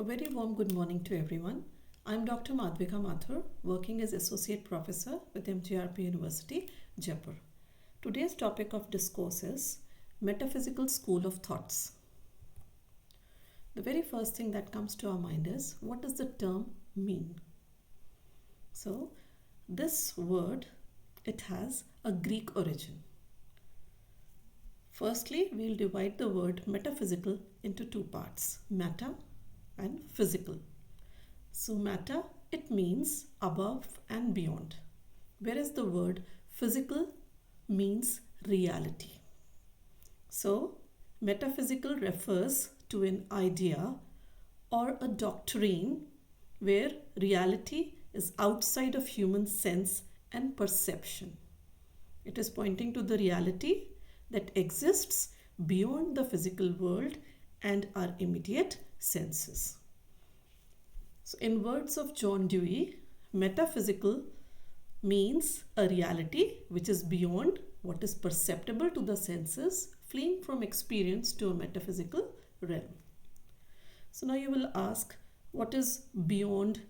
very warm good morning to everyone. I'm Dr. Madhvika Mathur, working as Associate Professor with MGRP University, Jaipur. Today's topic of discourse is Metaphysical School of Thoughts. The very first thing that comes to our mind is, what does the term mean? So, this word, it has a Greek origin. Firstly, we'll divide the word metaphysical into two parts, meta and physical. So meta, it means above and beyond, whereas the word physical means reality. So metaphysical refers to an idea or a doctrine where reality is outside of human sense and perception. It is pointing to the reality that exists beyond the physical world and our immediate senses. So in words of John Dewey, metaphysical means a reality which is beyond what is perceptible to the senses, fleeing from experience to a metaphysical realm. So now you will ask, what is beyond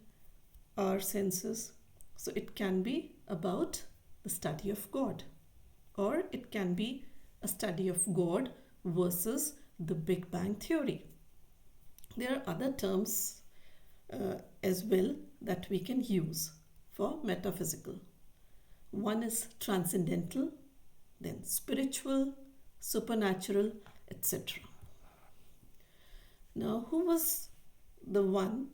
our senses? So it can be about the study of God, or it can be a study of God versus the Big Bang Theory. There are other terms as well that we can use for metaphysical. One is transcendental, then spiritual, supernatural, etc. Now, who was the one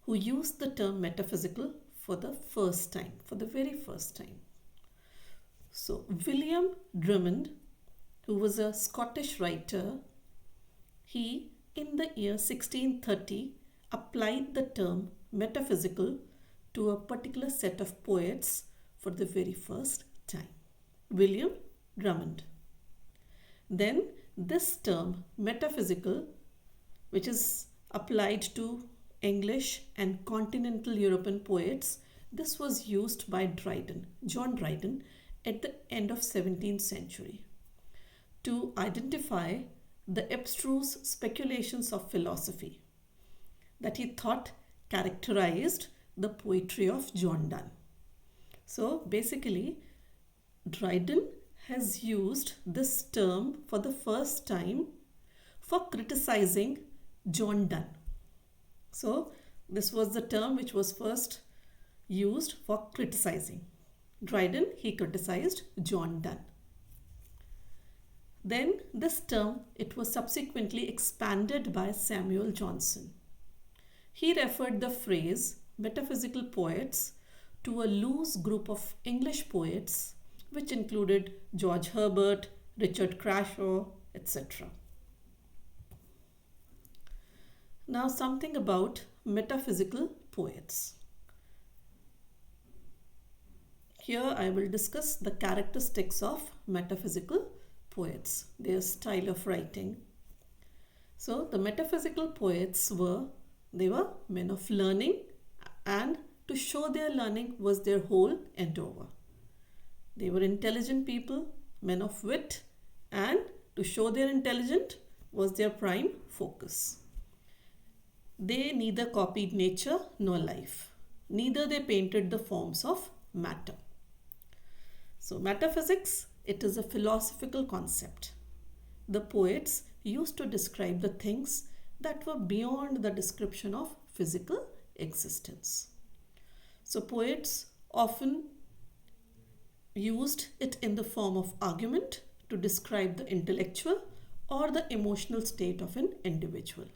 who used the term metaphysical for the first time, for the very first time? So, William Drummond, who was a Scottish writer, he in the year 1630 applied the term metaphysical to a particular set of poets for the very first time. William Drummond. Then this term metaphysical, which is applied to English and continental European poets, this was used by Dryden, John Dryden, at the end of 17th century to identify the abstruse speculations of philosophy that he thought characterized the poetry of John Donne. So basically, Dryden has used this term for the first time for criticizing John Donne. So this was the term which was first used for criticizing. Dryden, he criticized John Donne. Then this term, it was subsequently expanded by Samuel Johnson. He referred the phrase metaphysical poets to a loose group of English poets which included George Herbert, Richard Crashaw, etc. Now something about metaphysical poets. Here I will discuss the characteristics of metaphysical poets, their style of writing. So the metaphysical poets were men of learning, and to show their learning was their whole endeavor. They were intelligent people, men of wit, and to show their intelligence was their prime focus. They neither copied nature nor life, neither they painted the forms of matter. So metaphysics, it is a philosophical concept. The poets used to describe the things that were beyond the description of physical existence. So poets often used it in the form of argument to describe the intellectual or the emotional state of an individual.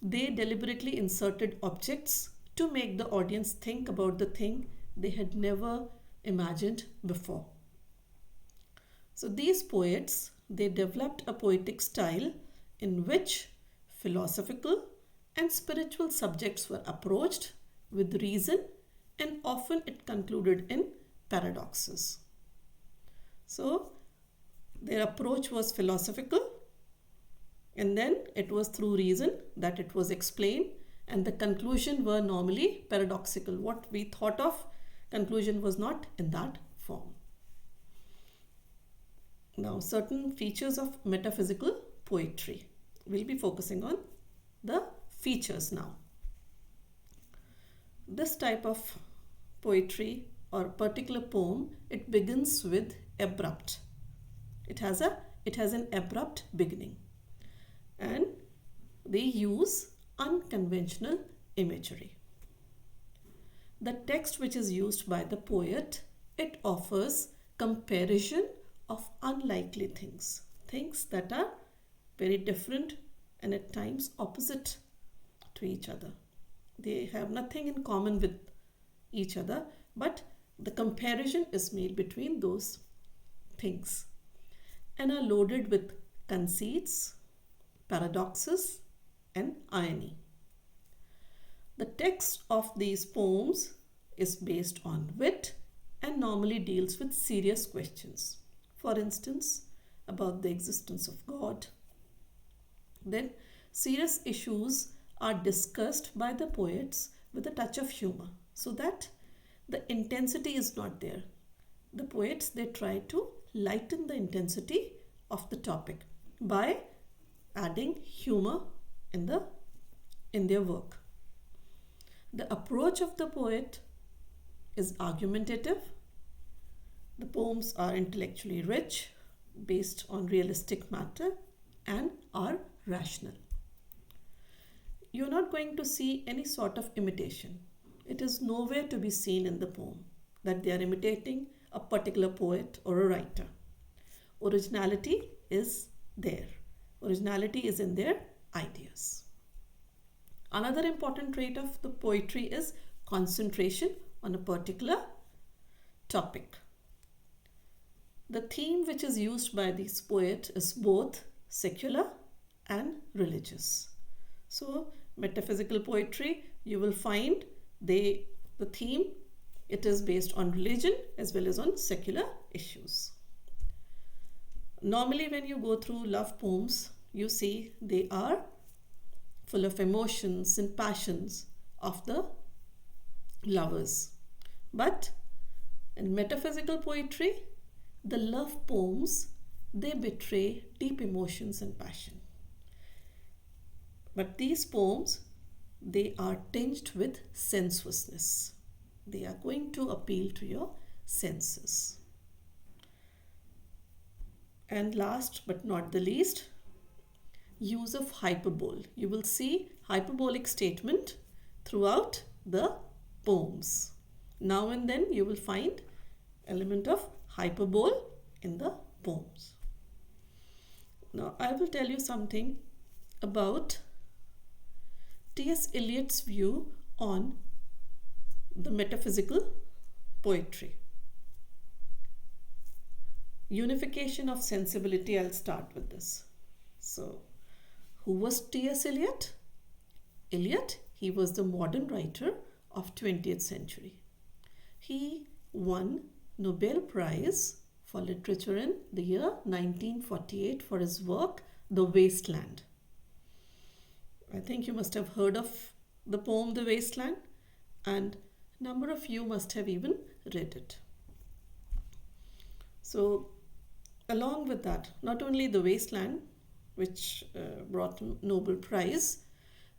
They deliberately inserted objects to make the audience think about the thing they had never imagined before. So these poets, they developed a poetic style in which philosophical and spiritual subjects were approached with reason, and often it concluded in paradoxes. So their approach was philosophical, and then it was through reason that it was explained, and the conclusion were normally paradoxical. What we thought of conclusion was not in that form. Now, certain features of metaphysical poetry. We'll be focusing on the features now. This type of poetry or particular poem, it begins with abrupt. It has an abrupt beginning, and they use unconventional imagery. The text which is used by the poet, it offers comparison of unlikely things, things that are very different and at times opposite to each other. They have nothing in common with each other, but the comparison is made between those things and are loaded with conceits, paradoxes, and irony. The text of these poems is based on wit and normally deals with serious questions. For instance, about the existence of God. Then, serious issues are discussed by the poets with a touch of humor, so that the intensity is not there. The poets, they try to lighten the intensity of the topic by adding humor in their work. The approach of the poet is argumentative. The poems are intellectually rich, based on realistic matter, and are rational. You're not going to see any sort of imitation. It is nowhere to be seen in the poem that they are imitating a particular poet or a writer. Originality is there. Originality is in their ideas. Another important trait of the poetry is concentration on a particular topic. The theme which is used by this poet is both secular and religious. So, metaphysical poetry, you will find the theme, it is based on religion as well as on secular issues. Normally, when you go through love poems, you see they are full of emotions and passions of the lovers. But in metaphysical poetry, the love poems, they betray deep emotions and passion. But these poems, they are tinged with sensuousness. They are going to appeal to your senses. And last but not the least, use of hyperbole. You will see hyperbolic statement throughout the poems. Now and then you will find element of hyperbole in the poems. Now I will tell you something about TS Eliot's view on the metaphysical poetry. Unification of sensibility, I'll start with this. So, who was T.S. Eliot? Eliot, he was the modern writer of 20th century. He won Nobel Prize for Literature in the year 1948 for his work, The Wasteland. I think you must have heard of the poem The Wasteland, and a number of you must have even read it. So, along with that, not only The Wasteland, which brought Nobel Prize,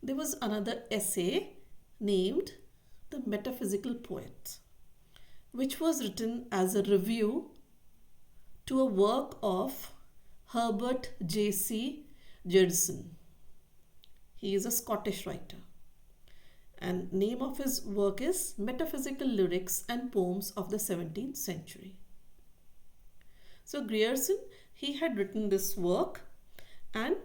there was another essay named The Metaphysical Poet, which was written as a review to a work of Herbert J.C. Judson. He is a Scottish writer, and name of his work is Metaphysical Lyrics and Poems of the 17th Century. So Grierson, he had written this work, and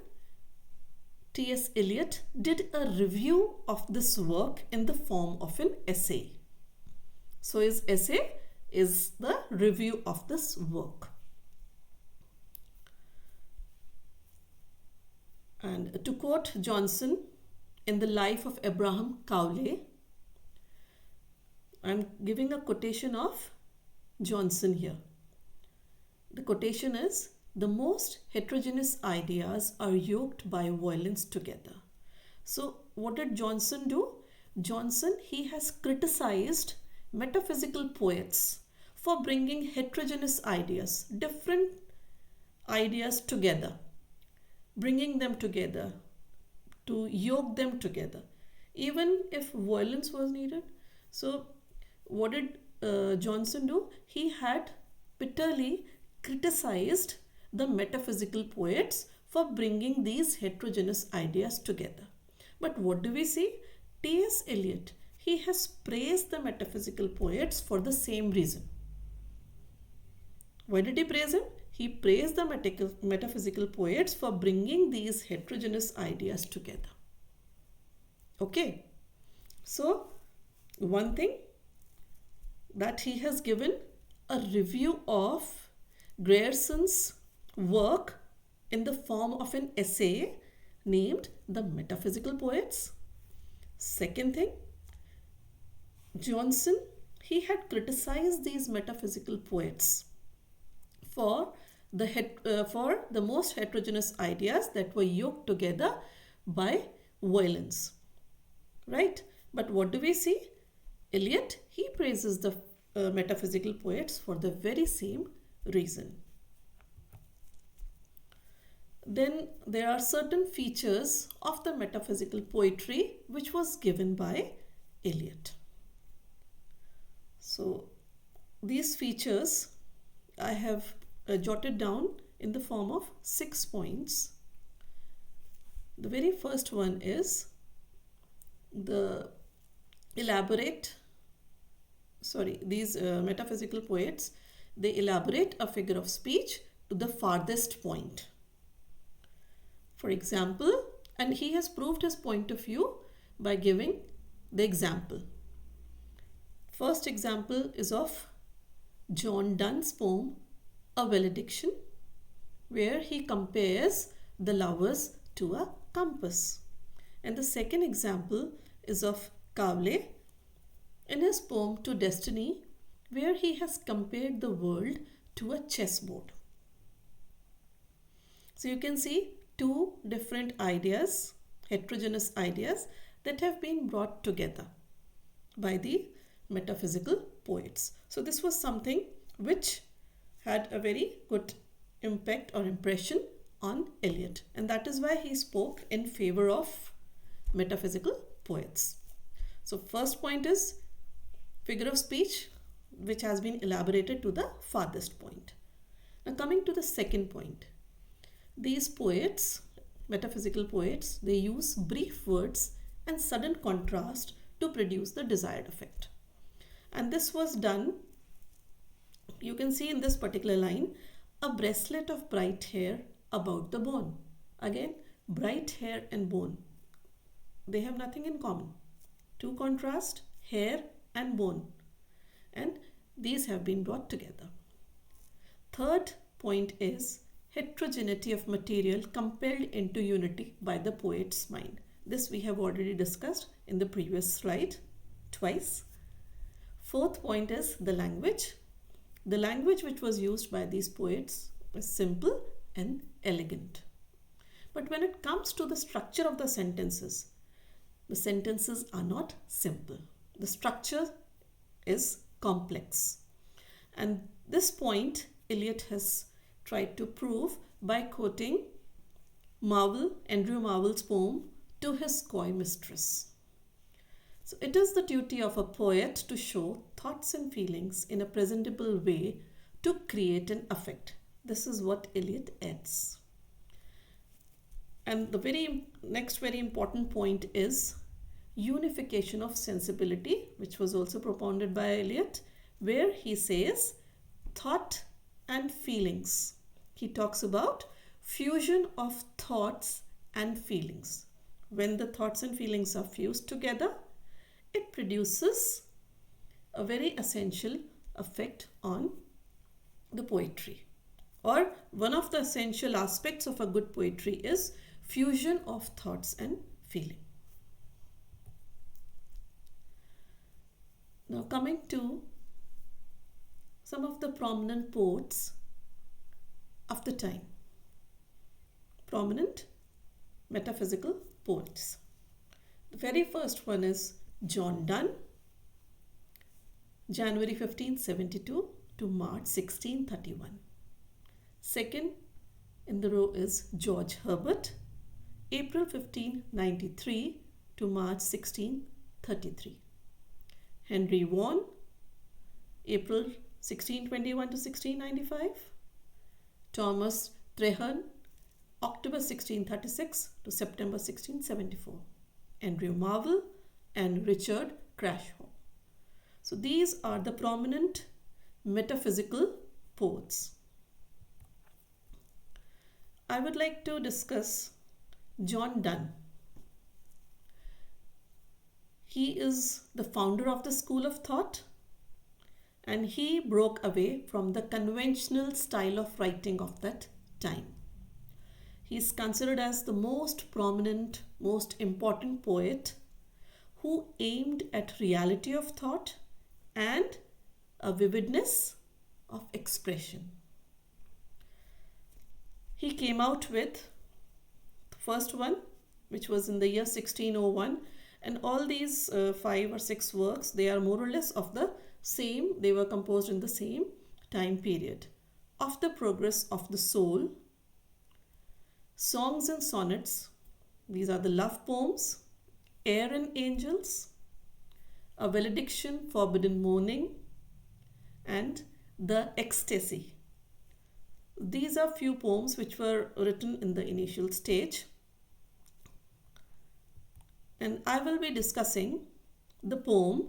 T.S. Eliot did a review of this work in the form of an essay. So his essay is the review of this work. And to quote Johnson in the life of Abraham Cowley, I'm giving a quotation of Johnson here. The quotation is, "The most heterogeneous ideas are yoked by violence together." So what did Johnson do? Johnson, he has criticized metaphysical poets for bringing heterogeneous ideas, different ideas together, bringing them together to yoke them together, even if violence was needed. So, what did Johnson do? He had bitterly criticized the metaphysical poets for bringing these heterogeneous ideas together. But what do we see? T.S. Eliot, he has praised the metaphysical poets for the same reason. Why did he praise him? He praised the metaphysical poets for bringing these heterogeneous ideas together. Okay, so one thing that he has given a review of Grierson's work in the form of an essay named The Metaphysical Poets. Second thing, Johnson, he had criticized these metaphysical poets for the most heterogeneous ideas that were yoked together by violence. Right? But what do we see? Eliot, he praises the metaphysical poets for the very same reason. Then there are certain features of the metaphysical poetry which was given by Eliot. So these features I have jotted down in the form of 6 points. The very first one is these metaphysical poets, they elaborate a figure of speech to the farthest point. For example, and he has proved his point of view by giving the example. First example is of John Donne's poem, A Valediction, where he compares the lovers to a compass. And the second example is of Cowley in his poem To Destiny, where he has compared the world to a chessboard. So you can see two different ideas, heterogeneous ideas, that have been brought together by the metaphysical poets. So this was something which had a very good impact or impression on Eliot, and that is why he spoke in favor of metaphysical poets. So first point is figure of speech which has been elaborated to the farthest point. Now coming to the second point, these poets, metaphysical poets, they use brief words and sudden contrast to produce the desired effect. And this was done, you can see in this particular line, a bracelet of bright hair about the bone. Again, bright hair and bone, they have nothing in common. To contrast, hair and bone, and these have been brought together. Third point is heterogeneity of material compelled into unity by the poet's mind. This we have already discussed in the previous slide twice. Fourth point is the language. The language which was used by these poets is simple and elegant. But when it comes to the structure of the sentences are not simple. The structure is complex. And this point Eliot has tried to prove by quoting Andrew Marvell's poem To His Coy Mistress. So it is the duty of a poet to show thoughts and feelings in a presentable way to create an effect. This is what Eliot adds. And the next very important point is unification of sensibility, which was also propounded by Eliot, where he says thought and feelings. He talks about fusion of thoughts and feelings. When the thoughts and feelings are fused together, it produces a very essential effect on the poetry. Or one of the essential aspects of a good poetry is fusion of thoughts and feeling. Now coming to some of the prominent poets of the time. Prominent metaphysical poets. The very first one is John Donne, January 1572 to March 1631. Second in the row is George Herbert, April 1593 to March 1633. Henry Vaughan, April 1621 to 1695. Thomas Traherne, October 1636 to September 1674. Andrew Marvell and Richard Crashaw. So these are the prominent metaphysical poets. I would like to discuss John Donne. He is the founder of the school of thought, and he broke away from the conventional style of writing of that time. He is considered as the most prominent, most important poet who aimed at reality of thought and a vividness of expression. He came out with the first one, which was in the year 1601, and all these 5 or 6 works, they are more or less of the same, they were composed in the same time period. Of the Progress of the Soul, Songs and Sonnets, these are the love poems, Air and Angels, A Valediction, Forbidden Mourning, and The Ecstasy. These are few poems which were written in the initial stage, and I will be discussing the poem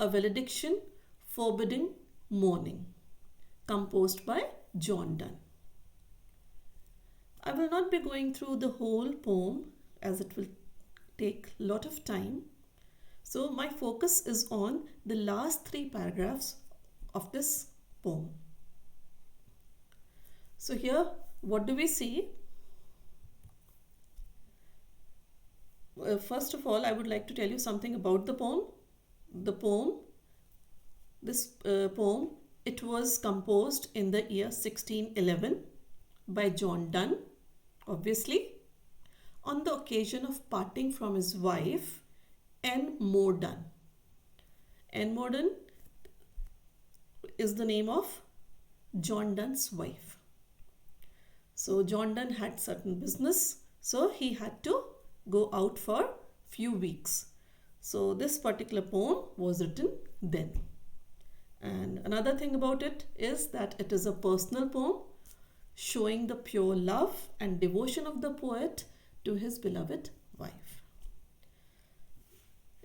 A Valediction, Forbidden Mourning, composed by John Donne. I will not be going through the whole poem as it will take a lot of time. So my focus is on the last 3 paragraphs of this poem. So here, what do we see? First of all, I would like to tell you something about the poem. This poem, it was composed in the year 1611 by John Donne, obviously, on the occasion of parting from his wife, Anne More Donne. Anne More Donne is the name of John Donne's wife. So John Donne had certain business, so he had to go out for few weeks. So this particular poem was written then. And another thing about it is that it is a personal poem showing the pure love and devotion of the poet to his beloved wife.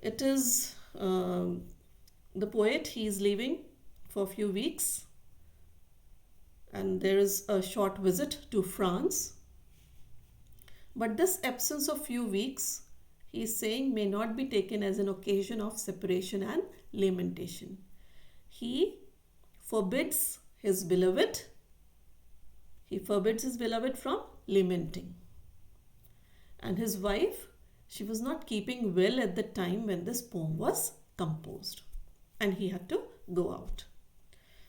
It is the poet, he is leaving for a few weeks, and there is a short visit to France. But this absence of few weeks, he is saying, may not be taken as an occasion of separation and lamentation. He forbids his beloved from lamenting. And his wife, she was not keeping well at the time when this poem was composed, and he had to go out.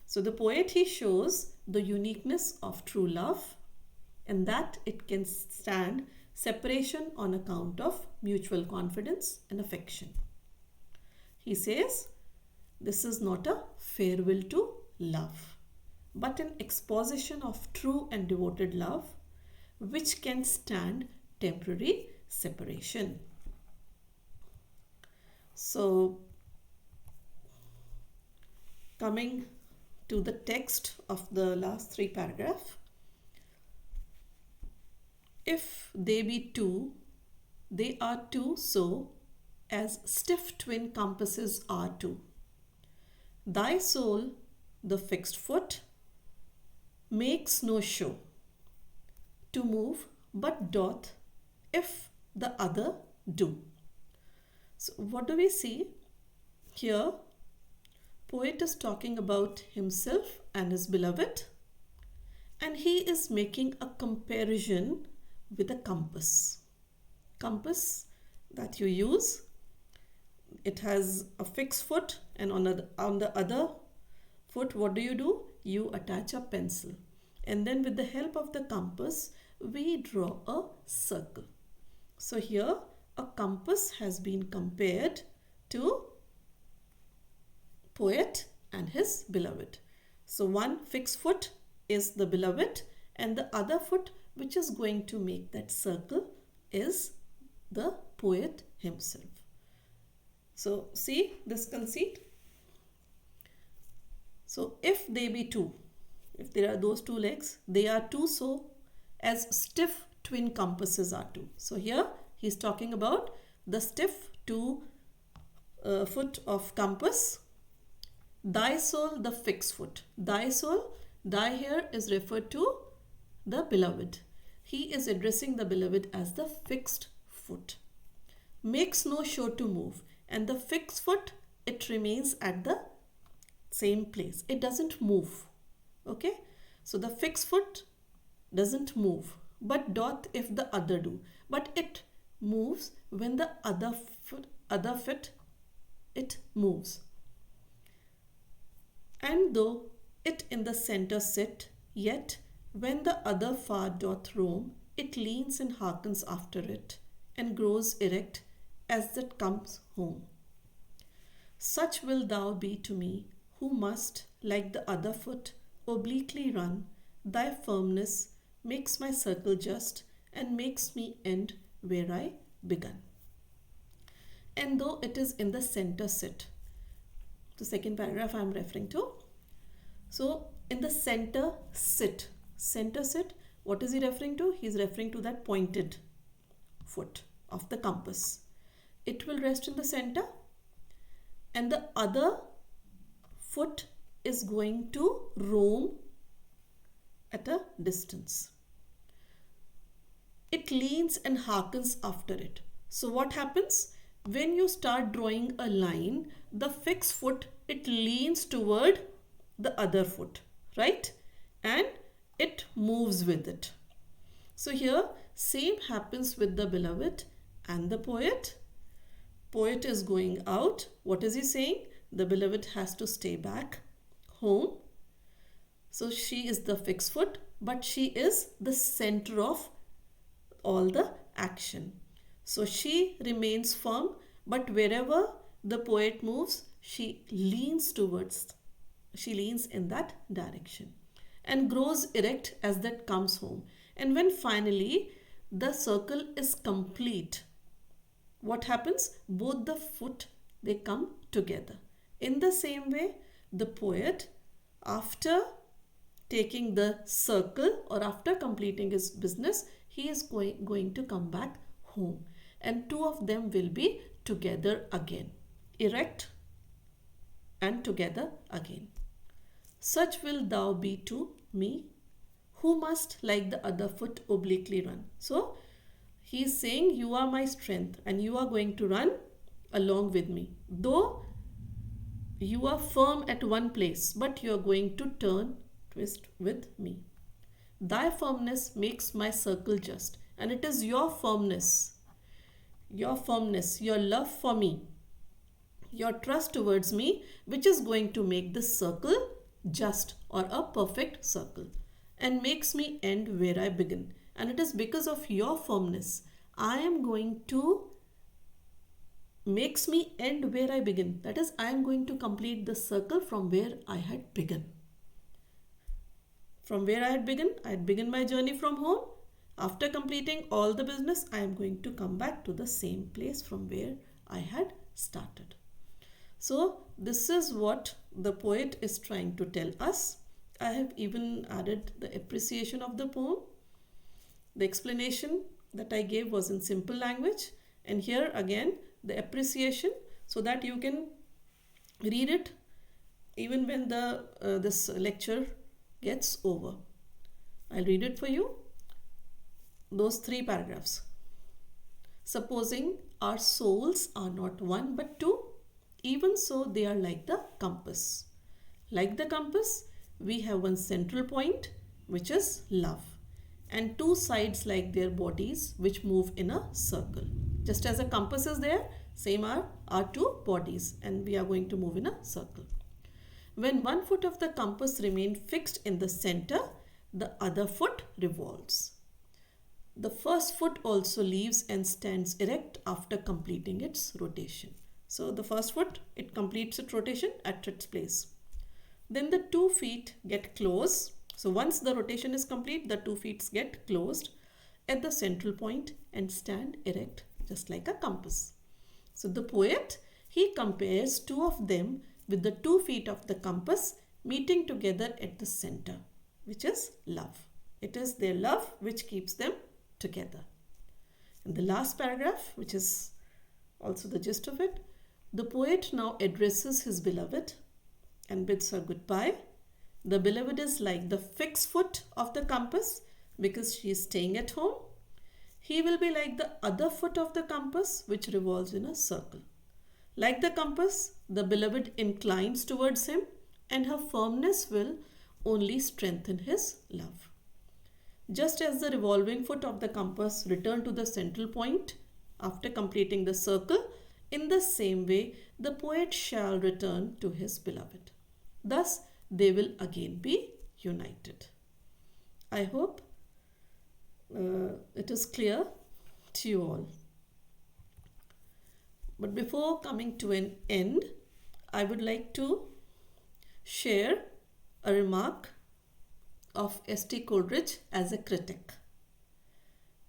So the poet, he shows the uniqueness of true love, and that it can stand separation on account of mutual confidence and affection. He says, this is not a farewell to love, but an exposition of true and devoted love, which can stand temporary separation. So, coming to the text of the last 3 paragraphs. If they be two, they are two so, as stiff twin compasses are two. Thy soul, the fixed foot, makes no show to move, but doth if the other do. So what do we see here? Poet is talking about himself and his beloved, and he is making a comparison with a compass. Compass that you use, it has a fixed foot, and on the other foot, what do? You attach a pencil, and then with the help of the compass, we draw a circle. So here a compass has been compared to poet and his beloved. So one fixed foot is the beloved, and the other foot which is going to make that circle is the poet himself. So see this conceit. So if they be two, if there are those two legs, they are two so as stiff twin compasses are two. So here he's talking about the stiff two foot of compass. Thy soul, the fixed foot. Thy soul, thy here is referred to the beloved. He is addressing the beloved as the fixed foot. Makes no show to move, and the fixed foot, it remains at the same place. It doesn't move. Okay, so the fixed foot doesn't move, but doth if the other do. But it moves when the other foot it moves. And though it in the center sit, yet when the other far doth roam, it leans and hearkens after it, and grows erect as it comes home. Such will thou be to me, who must, like the other foot, obliquely run. Thy firmness makes my circle just, and makes me end where I begun. And though it is in the center sit, the second paragraph I am referring to. So in the center sit, what is he referring to? He is referring to that pointed foot of the compass. It will rest in the center, and the other foot is going to roam at a distance. It leans and hearkens after it. So what happens? When you start drawing a line, the fixed foot, it leans toward the other foot, right? And it moves with it. So here, same happens with the beloved and the poet. Poet is going out. What is he saying? The beloved has to stay back home. So she is the fixed foot, but she is the center of all the action. So she remains firm, but wherever the poet moves, she leans in that direction and grows erect as that comes home. And when finally the circle is complete, what happens? Both the foot, they come together. In the same way, the poet, after taking the circle or after completing his business, he is going to come back home, and two of them will be together again, erect and together again. Such will thou be to me, who must like the other foot obliquely run. So he is saying, you are my strength and you are going to run along with me. Though you are firm at one place, but you are going to twist with me. Thy firmness makes my circle just, and it is your firmness, your love for me, your trust towards me, which is going to make this circle just, or a perfect circle, and makes me end where I begin. And it is because of your firmness I am going to makes me end where I begin. That is, I am going to complete the circle from where I had begun. From where I had begun my journey from home. After completing all the business, I am going to come back to the same place from where I had started. So this is what the poet is trying to tell us. I have even added the appreciation of the poem. The explanation that I gave was in simple language, and here again the appreciation, so that you can read it even when this lecture gets over. I'll read it for you. Those 3 paragraphs. Supposing our souls are not one but two, even so they are like the compass. Like the compass, we have one central point, which is love, and 2 sides like their bodies, which move in a circle. Just as a compass is there, same are our 2 bodies, and we are going to move in a circle. When one foot of the compass remains fixed in the center, the other foot revolves. The first foot also leaves and stands erect after completing its rotation. So the first foot, it completes its rotation at its place. Then the 2 feet get closed. So once the rotation is complete, the 2 feet get closed, at the central point and stand erect just like a compass. So the poet, he compares two of them with the 2 feet of the compass meeting together at the center, which is love. It is their love which keeps them together. In the last paragraph, which is also the gist of it, the poet now addresses his beloved and bids her goodbye. The beloved is like the fixed foot of the compass because she is staying at home. He will be like the other foot of the compass which revolves in a circle. Like the compass, the beloved inclines towards him and her firmness will only strengthen his love. Just as the revolving foot of the compass returned to the central point after completing the circle, in the same way the poet shall return to his beloved. Thus, they will again be united. I hope it is clear to you all. But before coming to an end, I would like to share a remark of S.T. Coleridge as a critic.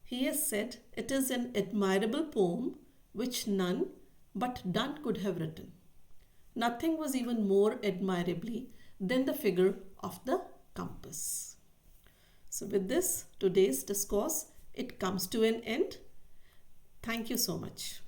He has said, "It is an admirable poem which none but Donne could have written. Nothing was even more admirably than the figure of the compass." So with this, today's discourse, it comes to an end. Thank you so much.